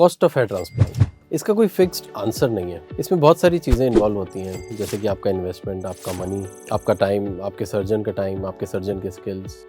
Cost of hair transplant, इसका कोई fixed answer नहीं है। इसमें बहुत सारी चीज़ें इन्वॉल्व होती हैं, जैसे कि आपका इन्वेस्टमेंट, आपका मनी, आपका टाइम, आपके सर्जन का टाइम, आपके सर्जन के स्किल्स।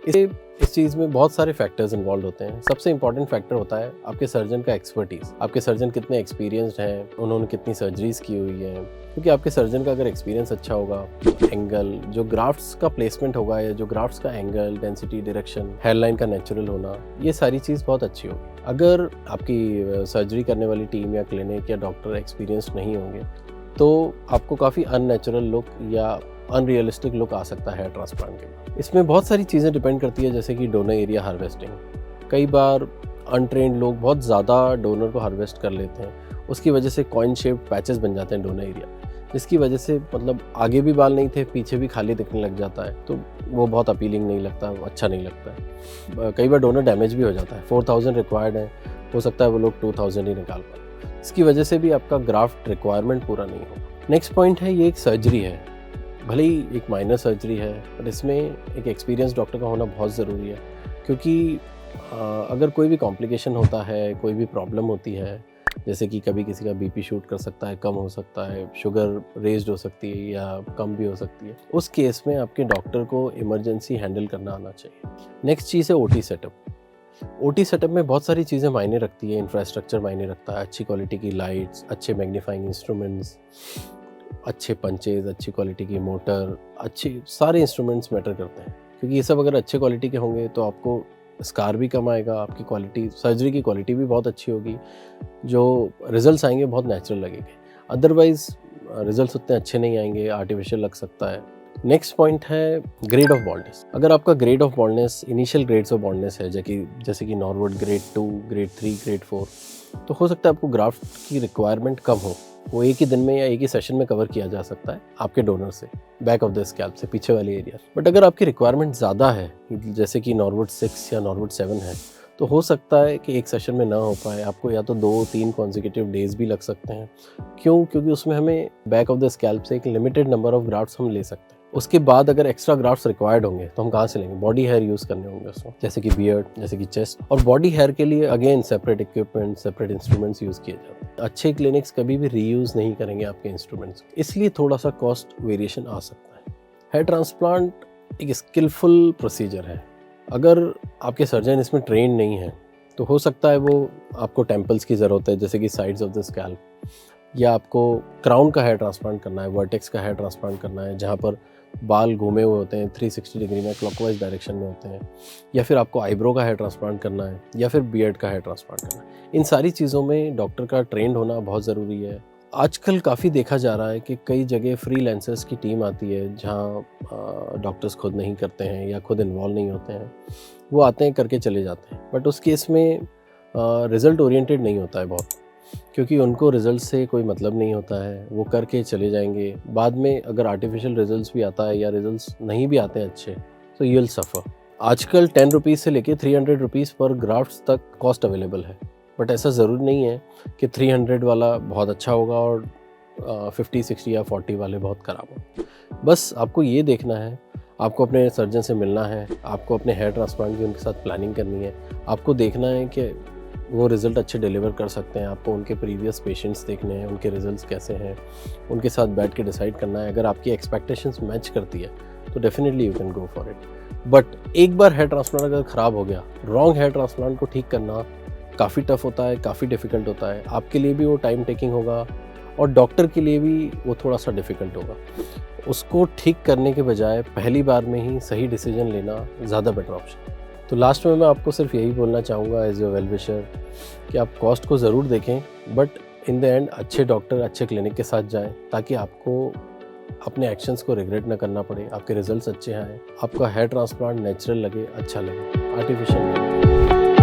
इस चीज़ में बहुत सारे फैक्टर्स इन्वॉल्व होते हैं। सबसे इंपॉर्टेंट फैक्टर होता है आपके सर्जन का एक्सपर्टीज़। आपके सर्जन कितने एक्सपीरियंस्ड हैं, उन्होंने कितनी सर्जरीज की हुई हैं। क्योंकि आपके सर्जन का अगर एक्सपीरियंस अच्छा होगा, एंगल, जो ग्राफ्ट्स का प्लेसमेंट होगा या जो ग्राफ्ट्स का एंगल, डेंसिटी, डायरेक्शन, हेयरलाइन का नेचुरल होना, ये सारी चीज़ बहुत अच्छी होगी। अगर आपकी सर्जरी करने वाली टीम या क्लिनिक या डॉक्टर एक्सपीरियंस्ड नहीं होंगे तो आपको काफ़ी अननेचुरल लुक या अनरियलिस्टिक लुक आ सकता है हेयर ट्रांसप्लांट के बाद। इसमें बहुत सारी चीज़ें डिपेंड करती है, जैसे कि डोनर एरिया हार्वेस्टिंग। कई बार अनट्रेंड लोग बहुत ज़्यादा डोनर को हार्वेस्ट कर लेते हैं, उसकी वजह से कॉइन शेप्ड पैचेस बन जाते हैं डोनर एरिया, जिसकी वजह से मतलब आगे भी बाल नहीं थे, पीछे भी खाली दिखने लग जाता है, तो वो बहुत अपीलिंग नहीं लगता, अच्छा नहीं लगता है। कई बार डोनर डैमेज भी हो जाता है। 4000 रिक्वायर्ड है, हो सकता है वो लोग 2000 ही निकाल पाए। इसकी वजह से भी आपका ग्राफ्ट रिक्वायरमेंट पूरा नहीं होगा। नेक्स्ट पॉइंट है, ये एक सर्जरी है, भले ही एक माइनर सर्जरी है, बट इसमें एक एक्सपीरियंस डॉक्टर का होना बहुत ज़रूरी है। क्योंकि अगर कोई भी कॉम्प्लिकेशन होता है, कोई भी प्रॉब्लम होती है, जैसे कि कभी किसी का बीपी शूट कर सकता है, कम हो सकता है, शुगर रेज्ड हो सकती है या कम भी हो सकती है, उस केस में आपके डॉक्टर को इमरजेंसी हैंडल करना आना चाहिए। नेक्स्ट चीज़ है ओटी सेटअप। ओटी सेटअप में बहुत सारी चीज़ें मायने रखती है, इंफ्रास्ट्रक्चर मायने रखता है, अच्छी क्वालिटी की लाइट्स, अच्छे मैग्नीफाइंग इंस्ट्रूमेंट्स, अच्छे पंचेज, अच्छी क्वालिटी की मोटर, अच्छे सारे इंस्ट्रूमेंट्स मैटर करते हैं। क्योंकि ये सब अगर अच्छे क्वालिटी के होंगे तो आपको स्कार भी कम आएगा, आपकी क्वालिटी, सर्जरी की क्वालिटी भी बहुत अच्छी होगी, जो रिजल्ट्स आएंगे बहुत नेचुरल लगेंगे। अदरवाइज रिजल्ट्स उतने अच्छे नहीं आएंगे, आर्टिफिशियल लग सकता है। नेक्स्ट पॉइंट है ग्रेड ऑफ बॉल्डनेस। अगर आपका grade of baldness initial grades of baldness है, जैसे कि नॉर्वुड ग्रेड 2, ग्रेड 3, ग्रेड 4, तो हो सकता है आपको ग्राफ्ट की रिक्वायरमेंट कम हो, वो एक ही दिन में या एक ही सेशन में कवर किया जा सकता है आपके डोनर से, बैक ऑफ द स्कैल्प से, पीछे वाले एरिया। बट अगर आपकी रिक्वायरमेंट ज़्यादा है, जैसे कि नॉर्वुड 6 या नॉर्वुड 7 है, तो हो सकता है कि एक सेशन में ना हो पाए, आपको या तो 2-3 कॉन्जिक्यूटिव डेज भी लग सकते हैं। क्यों? क्योंकि उसमें हमें बैक ऑफ द स्कैल्प से एक लिमिटेड नंबर ऑफ ग्राफ्ट्स हम ले सकते हैं। उसके बाद अगर एक्स्ट्रा ग्राफ्ट्स रिक्वायर्ड होंगे तो हम कहाँ से लेंगे? बॉडी हेयर यूज़ करने होंगे उसमें, जैसे कि बियर्ड, जैसे कि चेस्ट। और बॉडी हेयर के लिए again separate equipment, separate instruments use किए जाते हैं। अच्छे क्लिनिक्स कभी भी रीयूज़ नहीं करेंगे आपके इंस्ट्रूमेंट्स, इसलिए थोड़ा सा कॉस्ट वेरिएशन आ सकता है। हेयर ट्रांसप्लांट एक स्किलफुल प्रोसीजर है। अगर आपके सर्जन इसमें ट्रेन नहीं है तो हो सकता है वो आपको टेम्पल्स की ज़रूरत है, जैसे कि साइड्स ऑफ द स्कैल्प, या आपको क्राउन का हेयर ट्रांसप्लांट करना है, वर्टेक्स का हेयर ट्रांसप्लांट करना है, जहाँ पर बाल घूमे हुए होते हैं 360 डिग्री में, क्लॉकवाइज डायरेक्शन में होते हैं, या फिर आपको आईब्रो का हेयर ट्रांसप्लांट करना है, या फिर बियर्ड का हेयर ट्रांसप्लांट करना है। इन सारी चीज़ों में डॉक्टर का ट्रेंड होना बहुत ज़रूरी है। आजकल काफ़ी देखा जा रहा है कि कई जगह फ्रीलांसर्स की टीम आती है, जहाँ डॉक्टर्स खुद नहीं करते हैं या खुद इन्वॉल्व नहीं होते हैं, वो आते हैं, करके चले जाते हैं। बट उस केस में रिज़ल्ट ओरिएंटेड नहीं होता है बहुत, क्योंकि उनको रिज़ल्ट से कोई मतलब नहीं होता है, वो करके चले जाएंगे। बाद में अगर आर्टिफिशियल रिज़ल्ट्स भी आता है या रिज़ल्ट्स नहीं भी आते हैं अच्छे, तो यू विल सफ़र। आजकल 10 रुपीज़ से लेके 300 रुपीज़ पर ग्राफ्ट्स तक कॉस्ट अवेलेबल है, बट ऐसा ज़रूरी नहीं है कि 300 वाला बहुत अच्छा होगा और 50, 60 या 40 वाले बहुत ख़राब हो। बस आपको ये देखना है, आपको अपने सर्जन से मिलना है, आपको अपने हेयर ट्रांसप्लांट की उनके साथ प्लानिंग करनी है, आपको देखना है कि वो रिज़ल्ट अच्छे डिलीवर कर सकते हैं, आपको उनके प्रीवियस पेशेंट्स देखने हैं, उनके रिज़ल्ट्स कैसे हैं, उनके साथ बैठ के डिसाइड करना है। अगर आपकी एक्सपेक्टेशंस मैच करती है तो definitely you can go for it. But एक बार हेयर ट्रांसप्लांट अगर ख़राब हो गया, रॉन्ग हेयर ट्रांसप्लांट को ठीक करना काफ़ी टफ होता है, काफ़ी डिफ़िकल्ट होता है। आपके लिए भी वो टाइम टेकिंग होगा और डॉक्टर के लिए भी वो थोड़ा सा डिफ़िकल्ट होगा। उसको ठीक करने के बजाय पहली बार में ही सही डिसीजन लेना ज़्यादा बेटर ऑप्शन है। तो लास्ट में मैं आपको सिर्फ यही बोलना चाहूँगा एज ए वेल विशर कि आप कॉस्ट को ज़रूर देखें, बट इन द एंड अच्छे डॉक्टर, अच्छे क्लिनिक के साथ जाएं, ताकि आपको अपने एक्शंस को रिग्रेट ना करना पड़े, आपके रिजल्ट्स अच्छे आएँ, आपका हेयर ट्रांसप्लांट नेचुरल लगे, अच्छा लगे, आर्टिफिशियल लगे।